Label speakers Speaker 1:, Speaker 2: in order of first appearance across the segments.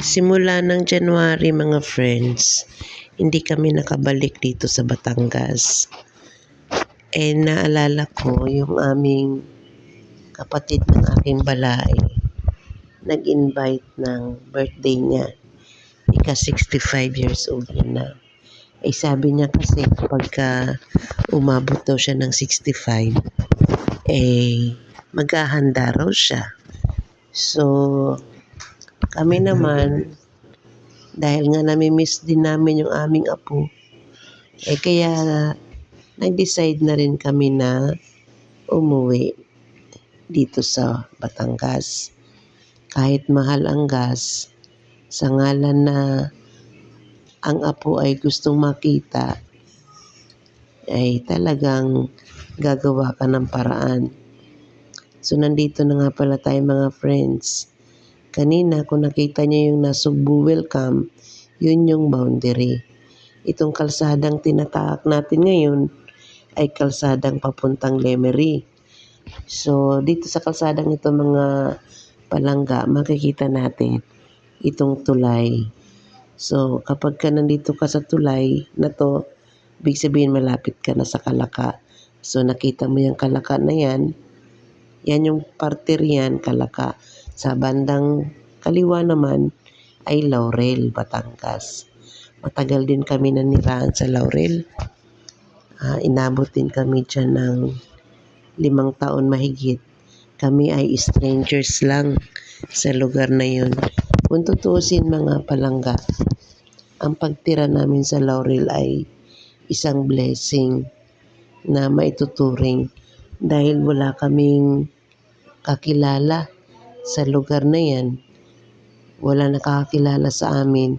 Speaker 1: Simula ng January mga friends, hindi kami nakabalik dito sa Batangas. Naalala ko yung aming kapatid ng aking balay, nag-invite ng birthday niya. Ika 65 years old na. Sabi niya kasi pagka umabot daw siya ng 65, maghahanda raw siya. So, kami naman, dahil nga nami-miss din namin yung aming apo, kaya nag-decide na rin kami na umuwi dito sa Batangas. Kahit mahal ang gas, sa ngalan na ang apo ay gustong makita, ay talagang gagawa ka ng paraan. So nandito na nga pala tayo mga friends. Kanina kung nakita niyo yung Nasugbu Welcome, yun yung boundary. Itong kalsadang tinatahak natin ngayon ay kalsadang papuntang Lemery. So dito sa kalsadang ito mga palangga, makikita natin itong tulay. So kapag ka nandito ka sa tulay na to, ibig sabihin malapit ka na sa Kalaka. So nakita mo yung Kalaka na yan yung parte riyan, Kalaka. Sa bandang kaliwa naman ay Laurel, Batangas. Matagal din kami nanirahan sa Laurel. Inabot din kami dyan ng 5 taon mahigit. Kami ay strangers lang sa lugar na yun. Kung tutuusin mga palangga, ang pagtira namin sa Laurel ay isang blessing na maituturing dahil wala kaming kakilala sa lugar na yan. Wala nakakakilala sa amin.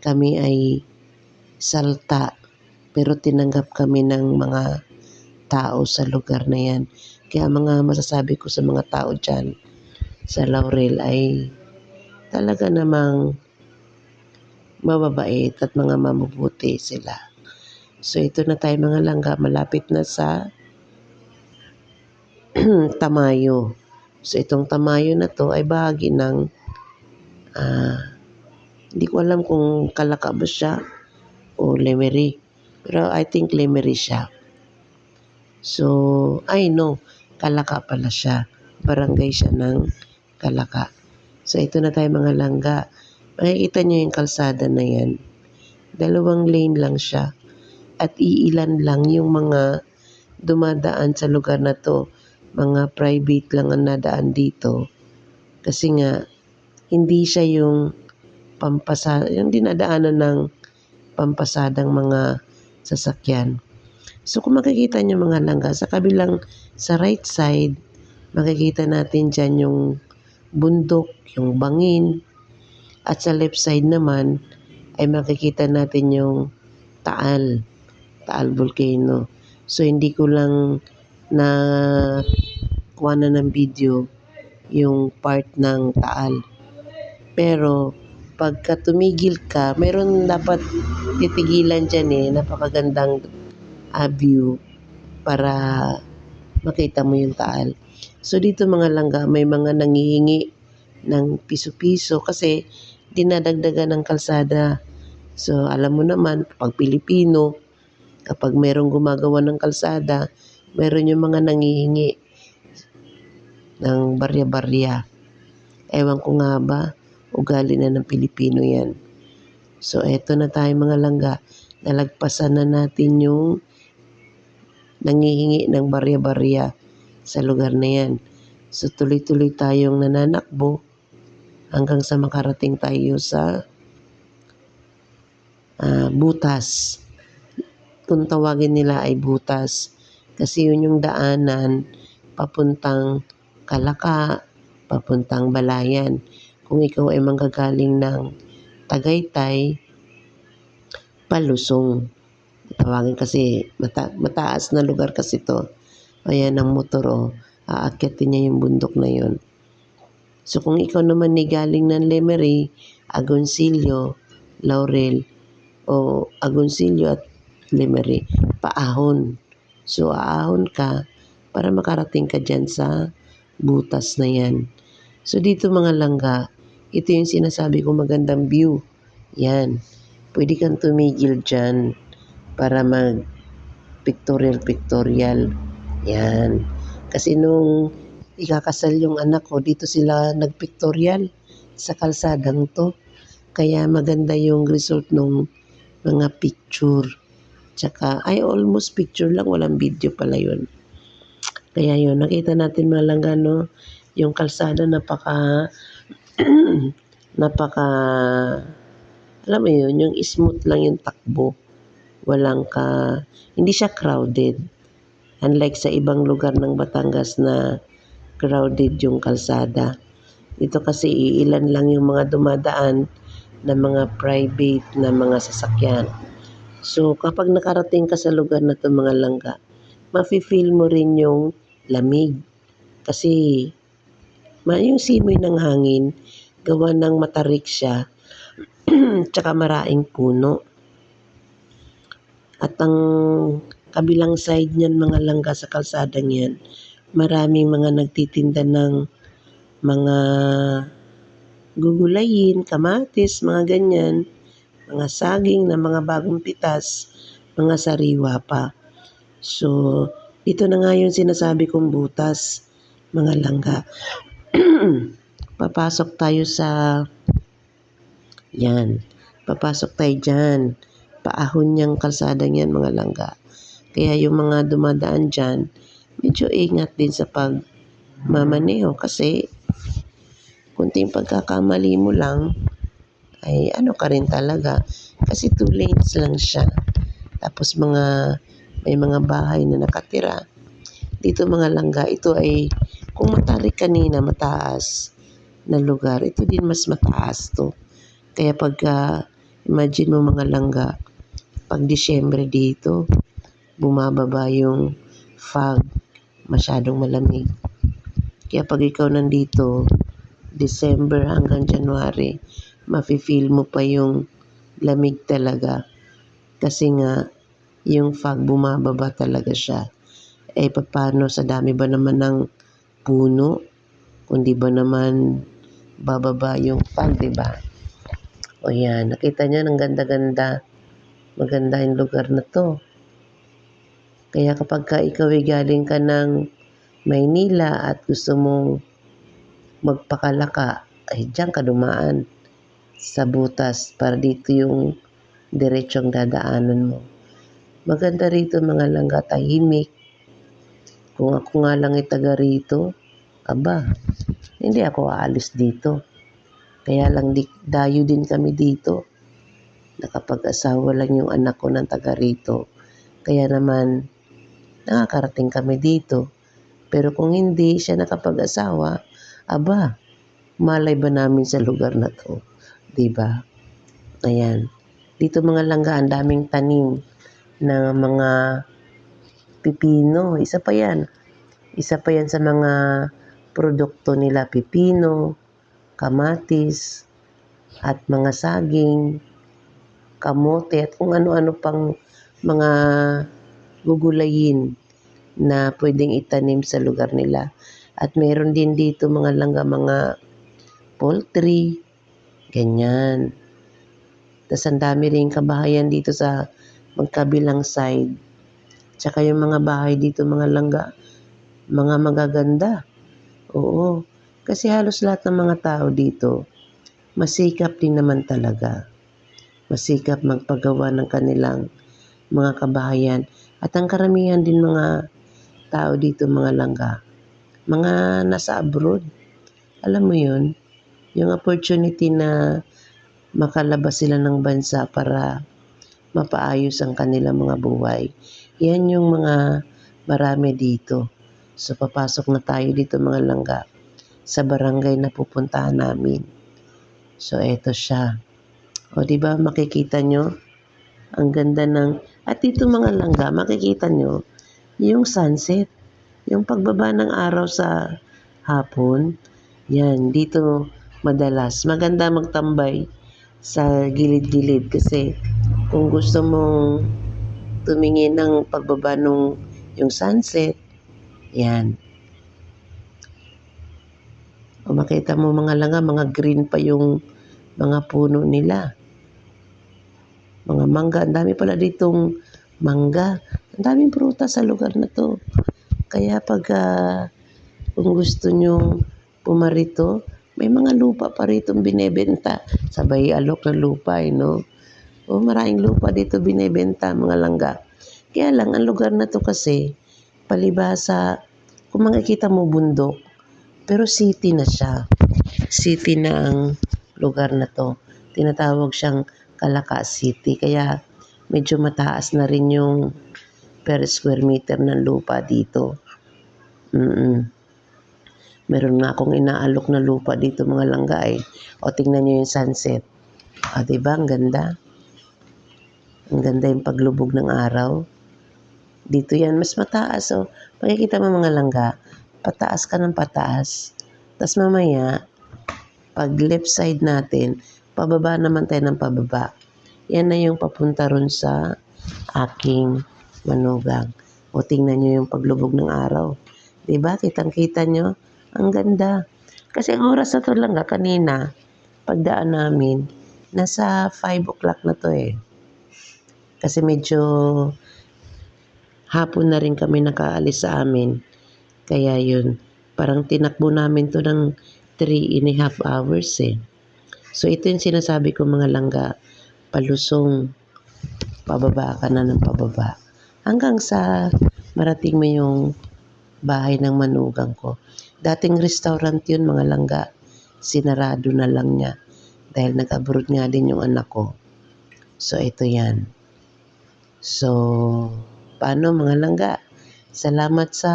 Speaker 1: Kami ay salta pero tinanggap kami ng mga tao sa lugar na yan. Kaya mga masasabi ko sa mga tao dyan sa Laurel ay talaga namang mababait at mga mabubuti sila. So ito na tayo mga langga, malapit na sa Tamayo. So itong Tamayo na to ay bahagi ng hindi ko alam kung Kalaka ba siya o Lemery. Pero I think Lemery siya. So, Kalaka pala siya. Barangay siya ng Kalaka. So ito na tayo mga langga. Makikita nyo yung kalsada na yan. 2 lane lang siya. At iilan lang yung mga dumadaan sa lugar na to. Mga private lang ang nadaan dito. Kasi nga, hindi siya yung yung dinadaanan ng pampasadang mga sasakyan. So kung makikita nyo mga langga, sa right side, makikita natin dyan yung bundok, yung bangin. At sa left side naman, ay makikita natin yung Taal Volcano. So hindi ko lang na kuha na ng video yung part ng Taal. Pero pagka tumigil ka, meron dapat titigilan dyan napakagandang view para makita mo yung Taal. So dito mga langga, may mga nangihingi ng piso-piso kasi dinadagdagan ng kalsada. So alam mo naman, pag Pilipino, kapag merong gumagawa ng kalsada, meron yung mga nangihingi ng barya-barya. Ewan ko nga ba, ugali na ng Pilipino yan. So eto na tayo mga langga, nalagpasan na natin yung nangihingi ng barya-barya sa lugar na yan. So tuloy-tuloy tayong nananakbo hanggang sa makarating tayo sa Butas. Kung tawagin nila ay Butas. Kasi yun yung daanan papuntang Kalaka, papuntang Balayan. Kung ikaw ay manggagaling ng Tagaytay, palusong. Tawagin kasi mataas na lugar kasi to. Ayan ang motor aakyatin niya yung bundok na yun. So kung ikaw naman galing ng Lemery, Agoncillo, Laurel, o Agoncillo at Lemery, paahon. So aahon ka para makarating ka dyan sa Butas na yan. So dito mga langga, Ito yung sinasabi ko magandang view. Yan. Pwede kang tumigil dyan para mag-pictorial. Yan. Kasi nung ikakasal yung anak ko, dito sila nag-pictorial sa kalsadang to. Kaya maganda yung result nung mga picture. Tsaka, ay almost picture lang, walang video pala yun. Kaya yun, nakita natin mga langga, no? Yung kalsada napaka, alam mo yun, yung smooth lang yung takbo. Hindi siya crowded. Unlike sa ibang lugar ng Batangas na crowded yung kalsada. Ito kasi iilan lang yung mga dumadaan na mga private na mga sasakyan. So kapag nakarating ka sa lugar na to mga langga, mafe-feel mo rin yung lamig. Kasi yung simoy ng hangin, gawa ng matarik siya, tsaka maraing puno. At ang kabilang side niyan mga langga sa kalsadang yan, maraming mga nagtitinda ng mga gugulayin, kamatis, mga ganyan, mga saging na mga bagong pitas, mga sariwa pa. So, ito na nga yung sinasabi kong butas, mga langga. Papasok tayo papasok tayo dyan. Paahon niyang kalsadang yan mga langga. Kaya yung mga dumadaan dyan, medyo ingat din sa pagmamaneho kasi kunting pagkakamali mo lang, ay ano ka rin talaga. Kasi 2 lanes lang siya. Tapos may mga bahay na nakatira. Dito mga langga, ito ay, kung matarik kanina mataas na lugar, ito din mas mataas to. Kaya imagine mo mga langga, pag Disyembre dito, bumababa yung fog, masyadong malamig. Kaya pag ikaw nandito, December hanggang January, mafe-feel mo pa yung lamig talaga. Kasi nga, yung fog bumababa talaga siya. Paano sa dami ba naman ng puno? Kundi ba naman bababa yung fog, di ba? O yan, nakita niyo ng ganda-ganda. Maganda yung lugar na to. Kaya kapag ikaw ay galing ka ng Maynila at gusto mong magpakalaka, ay diyan ka dumaan sa butas para dito yung diretsong dadaanan mo. Maganda rito mga langga, tahimik. Kung ako nga lang ay taga rito, aba, hindi ako aalis dito. Kaya lang dayo din kami dito. Nakapag-asawa lang yung anak ko ng taga rito. Kaya naman, nakakarating kami dito. Pero kung hindi siya nakapag-asawa, aba, malay ba namin sa lugar na to? Diba? Ayan. Dito mga langga, ang daming tanim ng mga pipino. Isa pa yan sa mga produkto nila, pipino, kamatis, at mga saging, kamote, at kung ano-ano pang mga gugulayin na pwedeng itanim sa lugar nila. At meron din dito mga langga, mga poultry, ganyan. Tapos ang dami rin kabahayan dito sa magkabilang side. Tsaka yung mga bahay dito mga langga, mga magaganda. Oo. Kasi halos lahat ng mga tao dito, masikap din naman talaga. Masikap magpagawa ng kanilang mga kabahayan. At ang karamihan din mga tao dito mga langga, mga nasa abroad. Alam mo yun, yung opportunity na makalabas sila ng bansa para mapaayos ang kanilang mga buhay. Yan yung mga marami dito. So papasok na tayo dito mga langga sa barangay na pupuntahan namin. So eto siya. O di ba makikita nyo? Ang ganda at dito mga langga, makikita nyo yung sunset. Yung pagbaba ng araw sa hapon. Yan, dito madalas. Maganda magtambay sa gilid-gilid kasi kung gusto mong tumingin ng pagbaba yung sunset, yan. Kung makita mo mga langga, mga green pa yung mga puno nila. Mga mangga, ang dami pala ditong mangga. Ang daming prutas sa lugar na to. Kaya pag kung gusto nyong pumarito, may mga lupa pa ritong binebenta. Sabay alok ng lupa, no? O maraming lupa dito binebenta, mga langga. Kaya lang, ang lugar na to kasi, palibasa, kung makikita mo bundok, pero city na siya. City na ang lugar na to. Tinatawag siyang Calaca City. Kaya medyo mataas na rin yung per square meter ng lupa dito. Meron nga akong inaalok na lupa dito, mga langga eh. O tingnan nyo yung sunset. O diba, ang ganda. Ang ganda yung paglubog ng araw. Dito yan, mas mataas. O, makikita mo mga langga, pataas ka ng pataas. Tapos mamaya, pag left side natin, pababa naman tayo ng pababa. Yan na yung papunta ron sa aking manugang. O tingnan nyo yung paglubog ng araw. Diba? Kitang-kita nyo? Ang ganda. Kasi ang oras na to langga, kanina, pagdaan namin, nasa 5 o'clock na to eh. Kasi medyo hapon na rin kami nakaalis sa amin. Kaya yun, parang tinakbo namin to ng 3.5 hours eh. So ito yung sinasabi ko, mga langga, palusong, pababa ka na ng pababa. Hanggang sa marating mo yung bahay ng manugang ko. Dating restaurant yun, mga langga. Sinarado na lang niya. Dahil nag-abroad nga din yung anak ko. So ito yan. So, paano mga langga? Salamat sa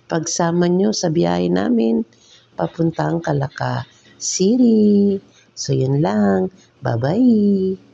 Speaker 1: pagsama nyo sa biyahe namin papuntang Calaca City. So yun lang. Bye-bye.